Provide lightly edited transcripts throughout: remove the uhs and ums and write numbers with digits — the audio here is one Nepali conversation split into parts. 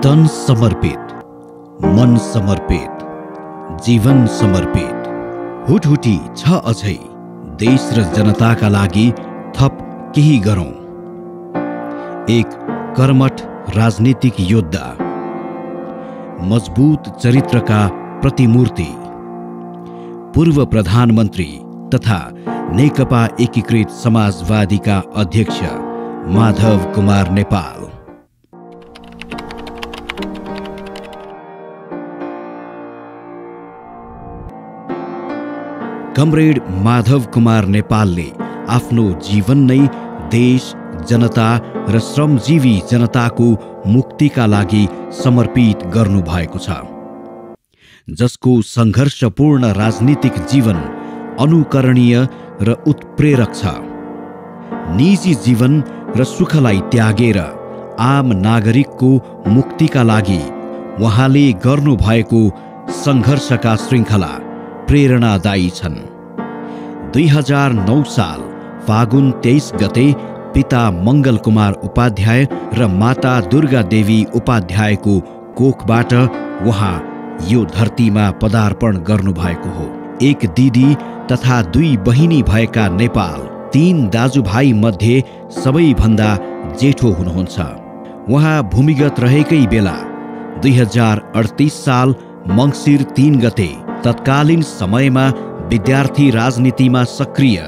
तन समर्पित, मन समर्पित, जीवन समर्पित। हुटहुटी छ अझै देश र जनताका लागि थप केही गरौं। एक कर्मठ राजनीतिक योद्धा, मजबूत चरित्रका प्रतिमूर्ति, पूर्व प्रधानमन्त्री तथा नेकपा एकीकृत समाजवादीका अध्यक्ष माधव कुमार नेपाल। कमरेड माधव कुमार नेपालले आफ्नो जीवन नै देश, जनता र श्रमजीवी जनताको मुक्तिका लागि समर्पित गर्नुभएको छ, जसको सङ्घर्षपूर्ण राजनीतिक जीवन अनुकरणीय र उत्प्रेरक छ। निजी जीवन र सुखलाई त्यागेर आम नागरिकको मुक्तिका लागि उहाँले गर्नुभएको सङ्घर्षका श्रृङ्खला प्रेरणादायी छन्। 2009 साल फागुन 23 गते पिता मङ्गल कुमार उपाध्याय र माता दुर्गा देवी उपाध्यायको कोखबाट उहाँ यो धरतीमा पदार्पण गर्नुभएको हो। एक दिदी तथा 2 बहिनी भएका नेपाल 3 दाजुभाइ मध्ये सबैभन्दा जेठो हुनुहुन्छ। उहाँ भूमिगत रहेकै बेला 2038 साल मङ्सिर 3 गते तत्कालीन समयमा विद्यार्थी राजनीतिमा सक्रिय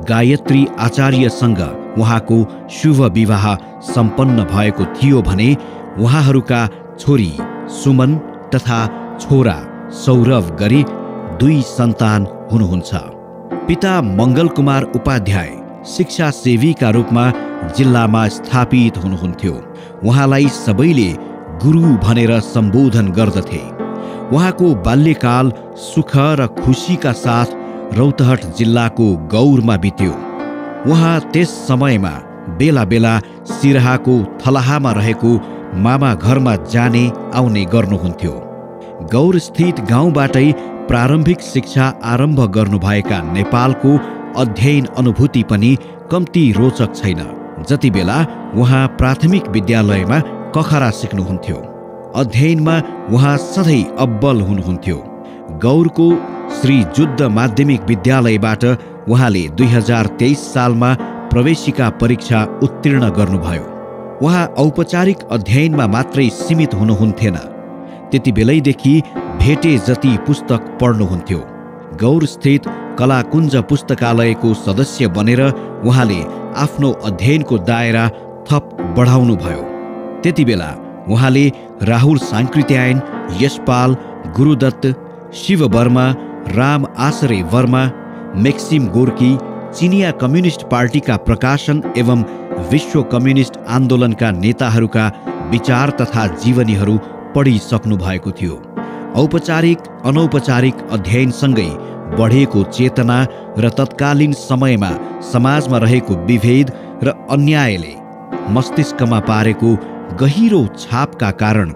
गायत्री आचार्यसँग उहाँको शुभ विवाह सम्पन्न भएको थियो भने उहाँहरूका छोरी सुमन तथा छोरा सौरभ गरी 2 सन्तान हुनुहुन्छ। पिता मङ्गल कुमार उपाध्याय शिक्षा सेवीका रूपमा जिल्लामा स्थापित हुनुहुन्थ्यो। उहाँलाई सबैले गुरु भनेर सम्बोधन गर्दथे। उहाँको बाल्यकाल सुख र खुसीका साथ रौतहट जिल्लाको गौरमा बित्यो। उहाँ त्यस समयमा बेला बेला सिराहाको थलाहामा रहेको मामा घरमा जाने आउने गर्नुहुन्थ्यो। गौरस्थित गाउँबाटै प्रारम्भिक शिक्षा आरम्भ गर्नुभएका नेपालको अध्ययन अनुभूति पनि कम्ती रोचक छैन। जति बेला उहाँ प्राथमिक विद्यालयमा कखरा सिक्नुहुन्थ्यो, अध्ययनमा उहाँ सधैँ अब्बल हुनुहुन्थ्यो। गौरको श्री जुद्ध माध्यमिक विद्यालयबाट उहाँले 2023 सालमा प्रवेशिका परीक्षा उत्तीर्ण गर्नुभयो। उहाँ औपचारिक अध्ययनमा मात्रै सीमित हुनुहुन्थेन, त्यति बेलैदेखि भेटे जति पुस्तक पढ्नुहुन्थ्यो। गौरस्थित कलाकुञ्ज पुस्तकालयको सदस्य बनेर उहाँले आफ्नो अध्ययनको दायरा थप बढाउनुभयो। त्यति बेला उहाँले राहुल साङ्कृत्यायन, यशपाल, गुरुदत्त, शिव वर्मा, राम आसरे वर्मा, मेक्सिम गोर्की, चिनिया कम्युनिस्ट पार्टीका प्रकाशन एवं विश्व कम्युनिस्ट आन्दोलनका नेताहरूका विचार तथा जीवनीहरू पढिसक्नु भएको थियो। औपचारिक अनौपचारिक अध्ययनसँगै बढेको चेतना र तत्कालीन समयमा समाजमा रहेको विभेद र अन्यायले मस्तिष्कमा पारेको गहिरो छापका कारण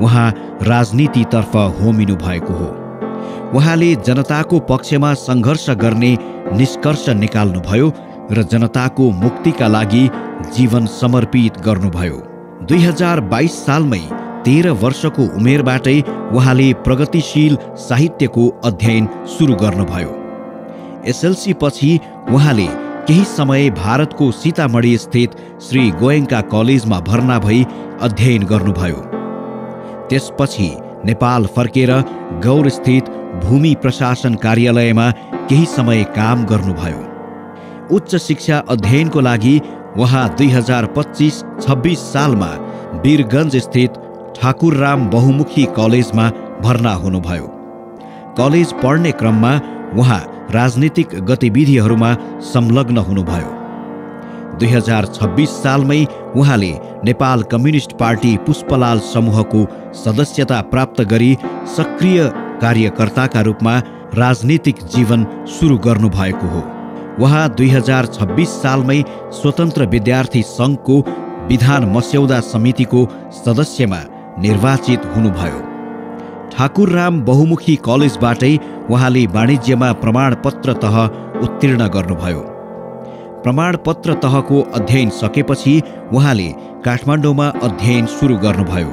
उहाँ राजनीतितर्फ होमिनु भएको हो। उहाँले जनताको पक्षमा सङ्घर्ष गर्ने निष्कर्ष निकाल्नुभयो र जनताको मुक्तिका लागि जीवन समर्पित गर्नुभयो। 2022 सालमै 13 वर्षको उमेरबाटै उहाँले प्रगतिशील साहित्यको अध्ययन सुरु गर्नुभयो। एसएलसी पछि उहाँले केही समय भारतको सीतामढी स्थित श्री गोयङ्का कलेजमा भर्ना भई अध्ययन गर्नुभयो। त्यसपछि नेपाल फर्केर गौरस्थित भूमि प्रशासन कार्यालयमा केही समय काम गर्नुभयो। उच्च शिक्षा अध्ययनको लागि उहाँ 2025-26 सालमा वीरगञ्ज स्थित ठाकुरराम बहुमुखी कलेजमा भर्ना हुनुभयो। कलेज पढ्ने क्रममा उहाँ राजनीतिक गतिविधिहरूमा संलग्न हुनुभयो। 2026 सालमै उहाँले नेपाल कम्युनिस्ट पार्टी पुष्पलाल समूहको सदस्यता प्राप्त गरी सक्रिय कार्यकर्ताका रूपमा राजनीतिक जीवन सुरु गर्नुभएको हो। उहाँ 2026 सालमै स्वतन्त्र विद्यार्थी सङ्घको विधान मस्यौदा समितिको सदस्यमा निर्वाचित हुनुभयो। ठाकुरराम बहुमुखी कलेजबाटै उहाँले वाणिज्यमा प्रमाणपत्र तह उत्तीर्ण गर्नुभयो। प्रमाणपत्र तहको अध्ययन सकेपछि उहाँले काठमाडौँमा अध्ययन सुरु गर्नुभयो।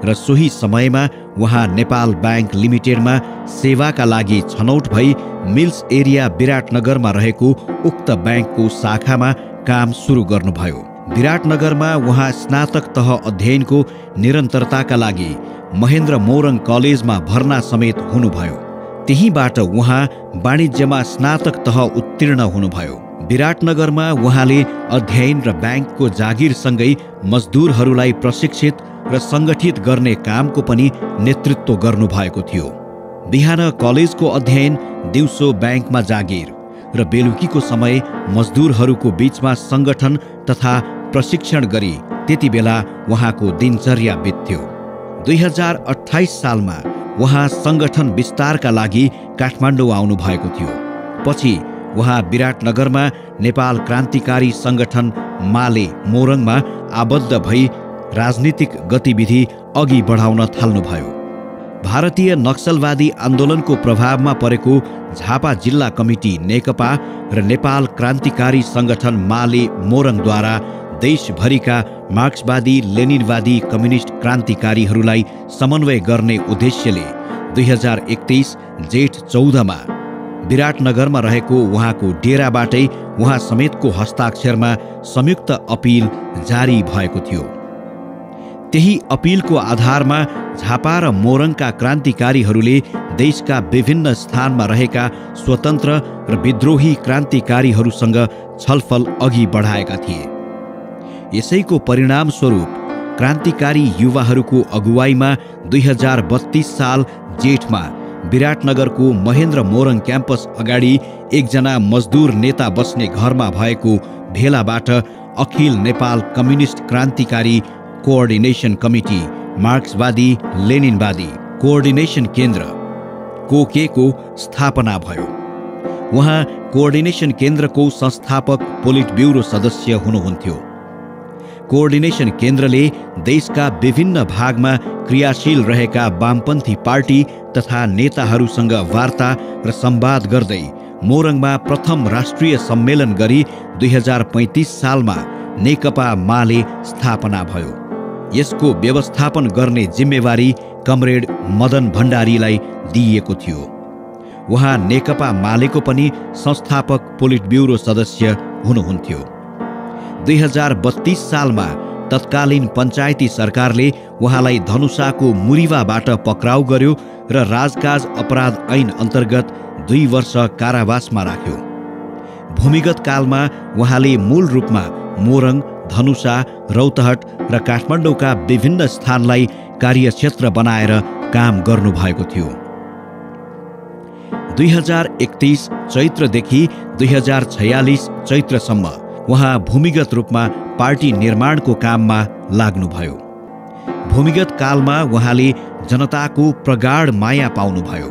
र सोही समयमा उहाँ नेपाल बैंक लिमिटेडमा सेवाका लागि छनौट भई मिल्स एरिया विराटनगरमा रहेको उक्त बैंकको शाखामा काम सुरु गर्नुभयो। विराटनगरमा उहाँ स्नातक तह अध्ययनको निरन्तरताका लागि महेन्द्र मोरङ कलेजमा भर्ना समेत हुनुभयो। त्यहीबाट उहाँ वाणिज्यमा स्नातक तह उत्तीर्ण हुनुभयो। विराटनगरमा उहाँले अध्ययन र बैंकको जागिरसँगै मजदुरहरूलाई प्रशिक्षित र सङ्गठित गर्ने कामको पनि नेतृत्व गर्नुभएको थियो। बिहान कलेजको अध्ययन, दिउँसो बैंकमा जागिर र बेलुकीको समय मजदुरहरूको बीचमा सङ्गठन तथा प्रशिक्षण गरी त्यति बेला उहाँको दिनचर्या बित्थ्यो। 2028 सालमा उहाँ सङ्गठन विस्तारका लागि काठमाडौँ आउनुभएको थियो। पछि उहाँ विराटनगरमा नेपाल क्रान्तिकारी सङ्गठन माले मोरङमा आबद्ध भई राजनीतिक गतिविधि अघि बढाउन थाल्नुभयो। भारतीय नक्सलवादी आन्दोलनको प्रभावमा परेको झापा जिल्ला कमिटी नेकपा र नेपाल क्रान्तिकारी सङ्गठन माले मोरङद्वारा देशभरिका मार्क्सवादी लेनिनवादी कम्युनिस्ट क्रान्तिकारीहरूलाई समन्वय गर्ने उद्देश्यले 2031 जेठ 14मा विराटनगरमा रहेको उहाँको डेराबाटै उहाँ समेतको हस्ताक्षरमा संयुक्त अपिल जारी भएको थियो। त्यही अपिलको आधारमा झापा र मोरङका क्रान्तिकारीहरूले देशका विभिन्न स्थानमा रहेका स्वतन्त्र र विद्रोही क्रान्तिकारीहरूसँग छलफल अघि बढाएका थिए। यसैको परिणामस्वरूप क्रान्तिकारी युवाहरूको अगुवाईमा 2032 साल जेठमा विराटनगरको महेन्द्र मोरङ क्याम्पस अगाडि एकजना मजदुर नेता बस्ने घरमा भएको भेलाबाट अखिल नेपाल कम्युनिस्ट क्रान्तिकारी कोअर्डिनेसन कमिटी मार्क्सवादी लेनिनवादी कोअर्डिनेसन केन्द्र कोकेको स्थापना भयो। उहाँ कोअर्डिनेसन केन्द्रको संस्थापक पोलिट ब्युरो सदस्य हुनुहुन्थ्यो। कोअर्डिनेसन केन्द्रले देशका विभिन्न भागमा क्रियाशील रहेका वामपन्थी पार्टी तथा नेताहरूसँग वार्ता र संवाद गर्दै मोरङमा प्रथम राष्ट्रिय सम्मेलन गरी 2035 सालमा नेकपा माले स्थापना भयो। यसको व्यवस्थापन गर्ने जिम्मेवारी कमरेड मदन भण्डारीलाई दिइएको थियो। उहाँ नेकपा मालेको पनि संस्थापक पोलिट ब्युरो सदस्य हुनुहुन्थ्यो। 2032 सालमा तत्कालीन पञ्चायती सरकारले उहाँलाई धनुषाको मुरिवाबाट पक्राउ गर्यो र राजकाज अपराध ऐन अन्तर्गत 2 वर्ष कारावासमा राख्यो। भूमिगत कालमा उहाँले मूल रूपमा मोरङ, धनुषा, रौतहट र काठमाडौँका विभिन्न स्थानलाई कार्यक्षेत्र बनाएर काम गर्नुभएको थियो। 2031 चैत्रदेखि 2046 चैत्रसम्म उहाँ भूमिगत रूपमा पार्टी निर्माणको काममा लाग्नुभयो। भूमिगत कालमा उहाँले जनताको प्रगाढ माया पाउनुभयो।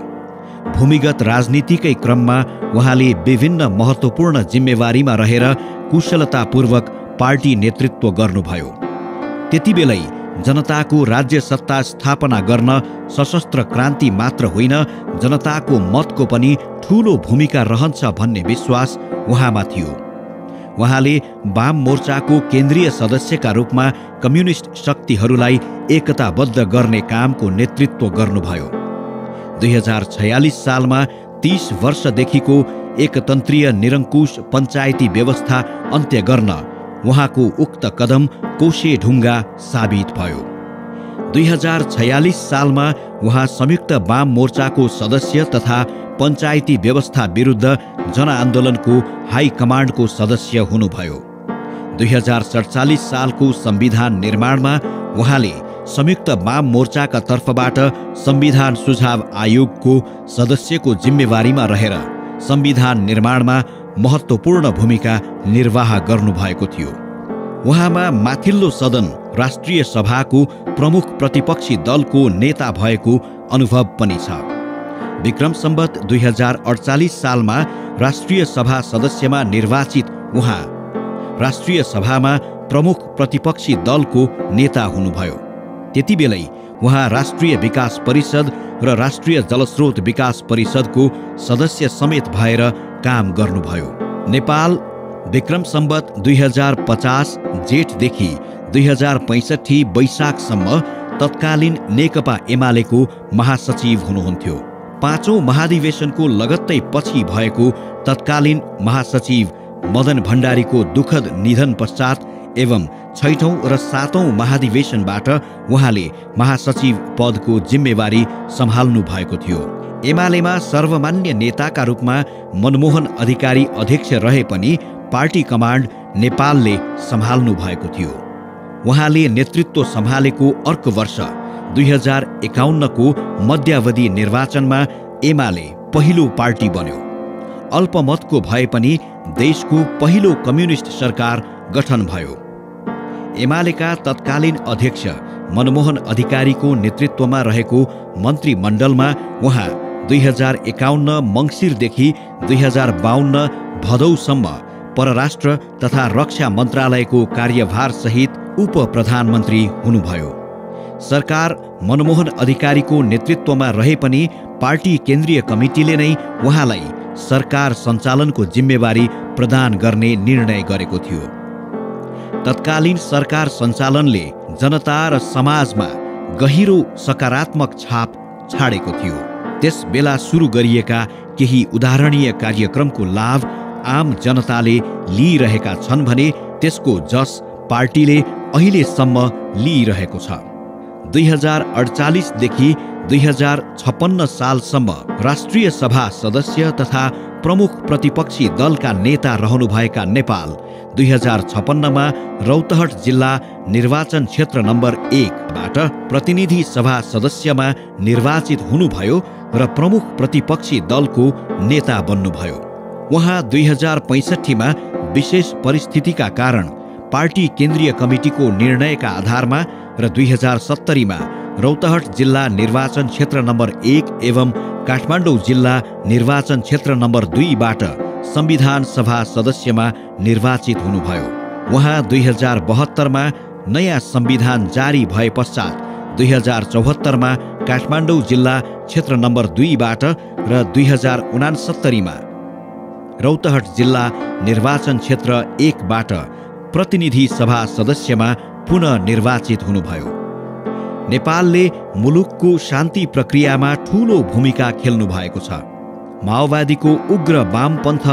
भूमिगत राजनीतिकै क्रममा उहाँले विभिन्न महत्त्वपूर्ण जिम्मेवारीमा रहेर कुशलतापूर्वक पार्टी नेतृत्व गर्नुभयो। त्यतिबेलै जनताको राज्य सत्ता स्थापना गर्न सशस्त्र क्रान्ति मात्र होइन, जनताको मतको पनि ठूलो भूमिका रहन्छ भन्ने विश्वास उहाँमा थियो। उहाँले वाम मोर्चाको केन्द्रीय सदस्यका रूपमा कम्युनिस्ट शक्तिहरूलाई एकताबद्ध गर्ने कामको नेतृत्व गर्नुभयो। 2046 सालमा 30 वर्षदेखिको एकतन्त्रीय निरङ्कुश पञ्चायती व्यवस्था अन्त्य गर्न उहाँको उक्त कदम कोशे ढुङ्गा साबित भयो। 2046 सालमा उहाँ संयुक्त वाम मोर्चाको सदस्य तथा पञ्चायती व्यवस्था विरुद्ध जनआन्दोलनको हाई कमान्डको सदस्य हुनुभयो। 2047 सालको संविधान निर्माणमा उहाँले संयुक्त वाम मोर्चाका तर्फबाट संविधान सुझाव आयोगको सदस्यको जिम्मेवारीमा रहेर संविधान निर्माणमा महत्त्वपूर्ण भूमिका निर्वाह गर्नुभएको थियो। उहाँमा माथिल्लो सदन राष्ट्रिय सभाको प्रमुख प्रतिपक्षी दलको नेता भएको अनुभव पनि छ। विक्रम सम्वत 2048 सालमा राष्ट्रिय सभा सदस्यमा निर्वाचित उहाँ राष्ट्रिय सभामा प्रमुख प्रतिपक्षी दलको नेता हुनुभयो। त्यतिबेलै उहाँ राष्ट्रिय विकास परिषद र राष्ट्रिय जलस्रोत विकास परिषदको सदस्य समेत भएर काम गर्नुभयो। नेपाल विक्रम सम्वत 2050 जेठदेखि 2065 वैशाखसम्म तत्कालीन नेकपा एमालेको महासचिव हुनुहुन्थ्यो। 5औं महाधिवेशनको लगत्तै पछि भएको तत्कालीन महासचिव मदन भण्डारीको दुःखद निधन पश्चात एवं 6औं र 7औं महाधिवेशनबाट उहाँले महासचिव पदको जिम्मेवारी सम्हाल्नु भएको थियो। एमालेमा सर्वमान्य नेताका रूपमा मनमोहन अधिकारी अध्यक्ष रहे पनि पार्टी कमान्ड नेपालले सम्हाल्नु भएको थियो। उहाँले नेतृत्व सम्हालेको अर्को वर्ष 2051 को मध्यावधि निर्वाचनमा एमाले पहिलो पार्टी बन्यो। अल्पमतको भए पनि देशको पहिलो कम्युनिस्ट सरकार गठन भयो। एमालेका तत्कालीन अध्यक्ष मनमोहन अधिकारीको नेतृत्वमा रहेको मन्त्रीमण्डलमा उहाँ 2051 मङ्सिरदेखि 2052 भदौसम्म परराष्ट्र तथा रक्षा मन्त्रालयको कार्यभार सहित उप प्रधानमन्त्री हुनुभयो। सरकार मनमोहन अधिकारीको नेतृत्वमा रहे पनि पार्टी केन्द्रीय कमिटीले नै उहाँलाई सरकार सञ्चालनको जिम्मेवारी प्रदान गर्ने निर्णय गरेको थियो। तत्कालीन सरकार सञ्चालनले जनता र समाजमा गहिरो सकारात्मक छाप छाडेको थियो। त्यस बेला सुरु गरिएका केही उदाहरणीय कार्यक्रमको लाभ आम जनताले लिइरहेका छन् भने त्यसको जस पार्टीले अहिलेसम्म लिइरहेको छ। 2048 देखि 2056 सालसम्म राष्ट्रिय सभा सदस्य तथा प्रमुख प्रतिपक्षी दलका नेता रहनुभएका नेपाल 2056 मा रौतहट जिल्ला निर्वाचन क्षेत्र नम्बर 1 बाट प्रतिनिधि सभा सदस्यमा निर्वाचित हुनुभयो र प्रमुख प्रतिपक्षी दलको नेता बन्नुभयो। उहाँ 2065 मा विशेष परिस्थितिका कारण पार्टी केन्द्रीय कमिटीको निर्णयका आधारमा र 2070 मा रौतहट जिल्ला निर्वाचन क्षेत्र नम्बर 1 एवं काठमाडौँ जिल्ला निर्वाचन क्षेत्र नम्बर 2 बाट संविधान सभा सदस्यमा निर्वाचित हुनुभयो। उहाँ 2072 मा नयाँ संविधान जारी भए पश्चात 2074 मा काठमाडौँ जिल्ला क्षेत्र नम्बर 2 बाट र 2069 मा रौतहट जिल्ला निर्वाचन क्षेत्र 1 बाट प्रतिनिधि सभा सदस्यमा पुनः निर्वाचित हुनुभयो। नेपालले मुलुकको शान्ति प्रक्रियामा ठूलो भूमिका खेल्नु भएको छ। माओवादीको उग्र वामपन्थ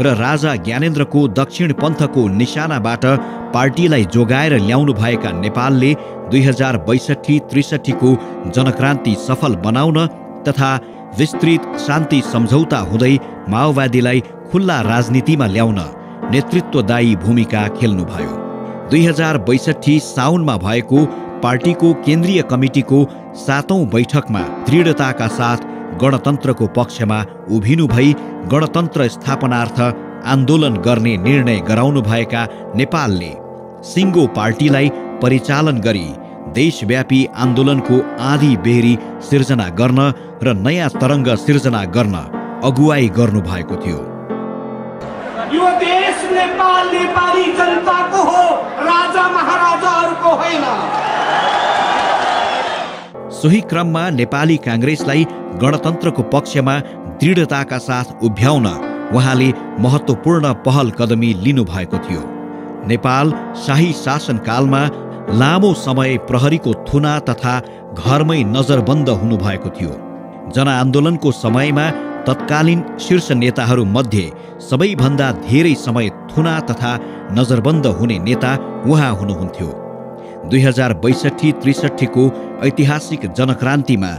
र राजा ज्ञानेन्द्रको दक्षिण पन्थको निशानाबाट पार्टीलाई जोगाएर ल्याउनु भएका नेपालले 2062-63 को जनक्रान्ति सफल बनाउन तथा विस्तृत शान्ति सम्झौता हुँदै माओवादीलाई खुल्ला राजनीतिमा ल्याउन नेतृत्वदायी भूमिका खेल्नुभयो। 2062 साउनमा भएको पार्टीको केन्द्रीय कमिटीको 7औं बैठकमा दृढताका साथ गणतन्त्रको पक्षमा उभिनु भई गणतन्त्र स्थापनार्थ आन्दोलन गर्ने निर्णय गराउनु भएका नेपालले सिङ्गो पार्टीलाई परिचालन गरी देशव्यापी आन्दोलनको आँधी बेहरी सिर्जना गर्न र नयाँ तरङ्ग सिर्जना गर्न अगुवाई गर्नु भएको थियो। यो देश नेपाल नेपाली जनताको हो, राजा महाराजाहरूको होइन। सोही क्रममा नेपाली काङ्ग्रेसलाई गणतन्त्रको पक्षमा दृढताका साथ उभ्याउन उहाँले महत्त्वपूर्ण पहल कदमी लिनुभएको थियो। नेपाल शाही शासनकालमा लामो समय प्रहरीको थुना तथा घरमै नजरबन्द हुनुभएको थियो। जनआन्दोलनको समयमा तत्कालीन शीर्ष नेताहरू मध्ये सबैभन्दा धेरै समय थुना तथा नजरबन्द हुने नेता उहाँ हुनुहुन्थ्यो। 2062-63 को ऐतिहासिक जनक्रान्तिमा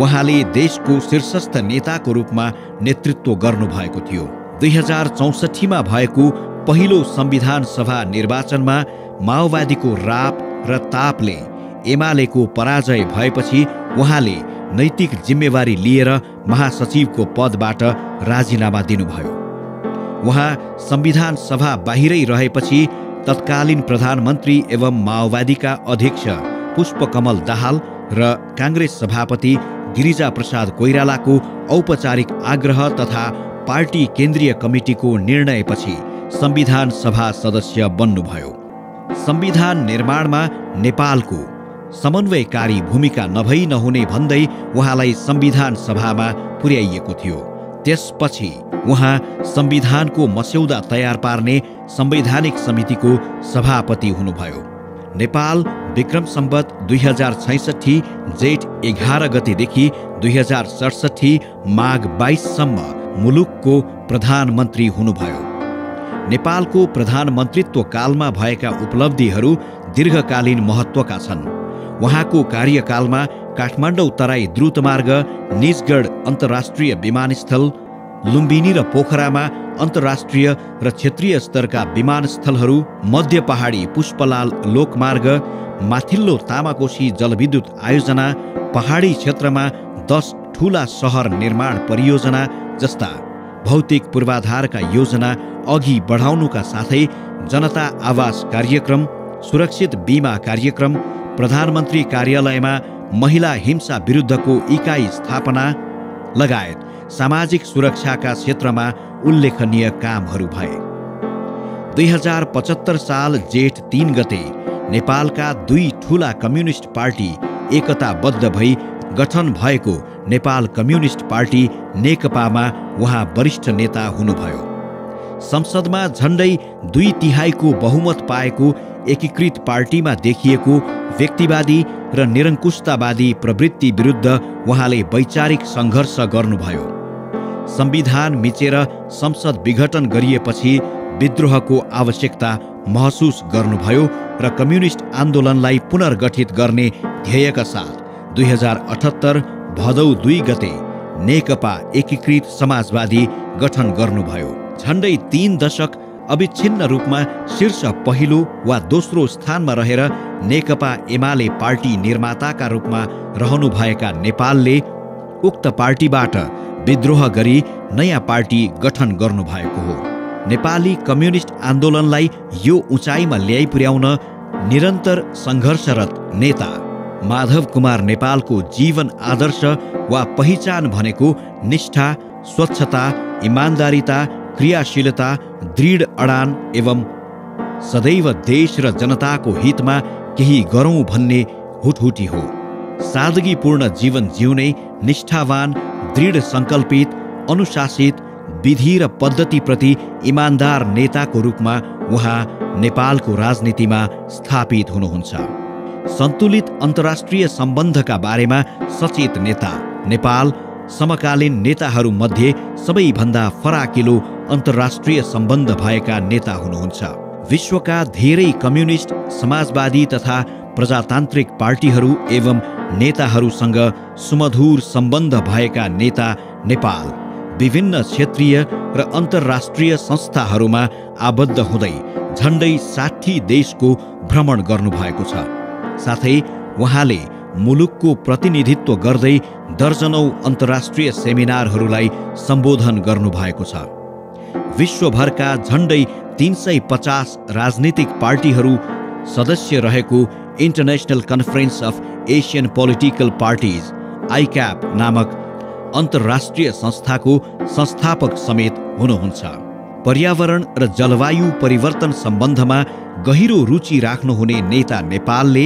उहाँले देशको शीर्षस्थ नेताको रूपमा नेतृत्व गर्नुभएको थियो। 2064 मा भएको पहिलो संविधान सभा निर्वाचनमा माओवादीको राप र तापले एमालेको पराजय भएपछि उहाँले नैतिक जिम्मेवारी लिएर महासचिवको पदबाट राजीनामा दिनुभयो। उहाँ संविधान सभा बाहिरै रहेपछि तत्कालीन प्रधानमन्त्री एवं माओवादीका अध्यक्ष पुष्पकमल दाहाल र काङ्ग्रेस सभापति गिरिजा प्रसाद कोइरालाको औपचारिक आग्रह तथा पार्टी केन्द्रीय कमिटीको निर्णयपछि संविधान सभा सदस्य बन्नुभयो। संविधान निर्माणमा नेपालको समन्वयकारी भूमिका नभई नहुने भन्दै उहाँलाई संविधान सभामा पुर्याइएको थियो। त्यसपछि उहाँ संविधानको मस्यौदा तयार पार्ने संवैधानिक समितिको सभापति हुनुभयो। नेपाल विक्रम सम्वत 2066 जेठ 11 गतेदेखि 2067 माघ 22 सम्म मुलुकको प्रधानमन्त्री हुनुभयो। नेपालको प्रधानमन्त्रीत्व कालमा भएका उपलब्धिहरू दीर्घकालीन महत्त्वका छन्। उहाँको कार्यकालमा काठमाडौँ तराई द्रुतमार्ग, निजगढ अन्तर्राष्ट्रिय विमानस्थल, लुम्बिनी र पोखरामा अन्तर्राष्ट्रिय र क्षेत्रीय स्तरका विमानस्थलहरू, मध्य पहाडी पुष्पलाल लोकमार्ग, माथिल्लो तामाकोशी जलविद्युत आयोजना, पहाडी क्षेत्रमा 10 ठूला सहर निर्माण परियोजना जस्ता भौतिक पूर्वाधारका योजना अघि बढाउनुका साथै जनता आवास कार्यक्रम, सुरक्षित बीमा कार्यक्रम, प्रधानमन्त्री कार्यालयमा महिला हिंसा विरुद्धको इकाइ स्थापना लगायत सामाजिक सुरक्षाका क्षेत्रमा उल्लेखनीय कामहरू भए। 2075 साल जेठ 3 गते नेपालका 2 ठूला कम्युनिस्ट पार्टी एकताबद्ध भई गठन भएको नेपाल कम्युनिस्ट पार्टी नेकपामा उहाँ वरिष्ठ नेता हुनुभयो। संसदमा झण्डै 2/3 बहुमत पाएको एकीकृत पार्टीमा देखिएको व्यक्तिवादी र निरङ्कुशतावादी प्रवृत्ति विरुद्ध उहाँले वैचारिक सङ्घर्ष गर्नुभयो। संविधान मिचेर संसद विघटन गरिएपछि विद्रोहको आवश्यकता महसुस गर्नुभयो र कम्युनिस्ट आन्दोलनलाई पुनर्गठित गर्ने ध्येयका साथ 2078 भदौ 2 गते नेकपा एकीकृत समाजवादी गठन गर्नुभयो। झण्डै 3 दशक अविच्छिन्न रूपमा शीर्ष पहिलो वा दोस्रो स्थानमा रहेर नेकपा एमाले पार्टी निर्माताका रूपमा रहनुभएका नेपालले उक्त पार्टीबाट विद्रोह गरी नयाँ पार्टी गठन गर्नुभएको हो। नेपाली कम्युनिस्ट आन्दोलनलाई यो उचाइमा ल्याइ पुर्याउन निरन्तर सङ्घर्षरत नेता माधव कुमार नेपालको जीवन आदर्श वा पहिचान भनेको निष्ठा, स्वच्छता, इमान्दारिता, क्रियाशीलता, दृढ अडान एवं सदैव देश र जनताको हितमा केही गरौँ भन्ने हुटहुटी हो। सादगीपूर्ण जीवन जिउने निष्ठावान, दृढ सङ्कल्पित, अनुशासित, विधि र पद्धतिप्रति इमान्दार नेताको रूपमा उहाँ नेपालको राजनीतिमा स्थापित हुनुहुन्छ। सन्तुलित अन्तर्राष्ट्रिय सम्बन्धका बारेमा सचेत नेता, नेपाल समकालीन नेताहरूमध्ये सबैभन्दा फराकिलो अन्तर्राष्ट्रिय सम्बन्ध भएका नेता हुनुहुन्छ। विश्वका धेरै कम्युनिस्ट, समाजवादी तथा प्रजातान्त्रिक पार्टीहरू एवं नेताहरूसँग सुमधुर सम्बन्ध भएका नेता नेपाल विभिन्न क्षेत्रीय र अन्तर्राष्ट्रिय संस्थाहरूमा आबद्ध हुँदै झण्डै 60 देशको भ्रमण गर्नुभएको छ। साथै उहाँले मुलुकको प्रतिनिधित्व गर्दै दर्जनौं अन्तर्राष्ट्रिय सेमिनारहरूलाई सम्बोधन गर्नुभएको छ। विश्वभरका झण्डै 350 राजनीतिक पार्टीहरू सदस्य रहेको international conference of Asian political parties ICAPP नामक अन्तर्राष्ट्रिय संस्थाको संस्थापक समेत हुनुहुन्छ। पर्यावरण र जलवायु परिवर्तन सम्बन्धमा गहिरो रुचि राख्नुहुने नेता नेपालले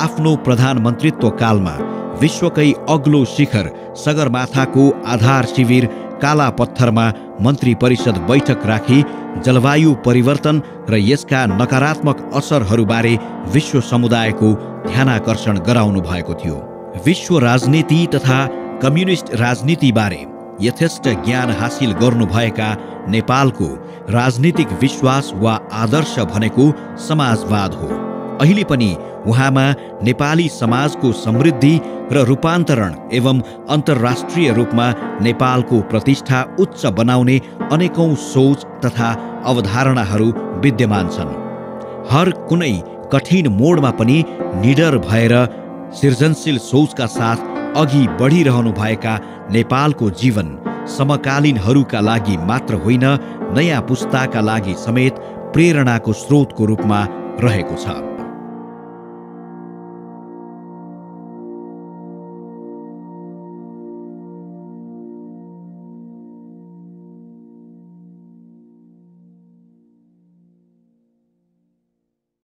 आफ्नो प्रधानमन्त्रीत्व कालमा विश्वकै अग्लो शिखर सगरमाथाको आधार शिविर काला पत्थरमा मन्त्री परिषद बैठक राखी जलवायु परिवर्तन र यसका नकारात्मक असरहरूबारे विश्व समुदायको ध्यानाकर्षण गराउनु भएको थियो। विश्व राजनीति तथा कम्युनिस्ट राजनीतिबारे यथेष्ट ज्ञान हासिल गर्नुभएका नेपालको राजनीतिक विश्वास वा आदर्श भनेको समाजवाद हो। अहिले पनि उहाँमा नेपाली समाजको समृद्धि र रूपान्तरण एवं अन्तर्राष्ट्रिय रूपमा नेपालको प्रतिष्ठा उच्च बनाउने अनेकौं सोच तथा अवधारणाहरू विद्यमान छन्। हर कुनै कठिन मोडमा पनि निडर भएर सृजनशील सोचका साथ अघि बढिरहनु भएका नेपालको जीवन समकालीनहरूका लागि मात्र होइन, नयाँ पुस्ताका लागि समेत प्रेरणाको स्रोतको रूपमा रहेको छ।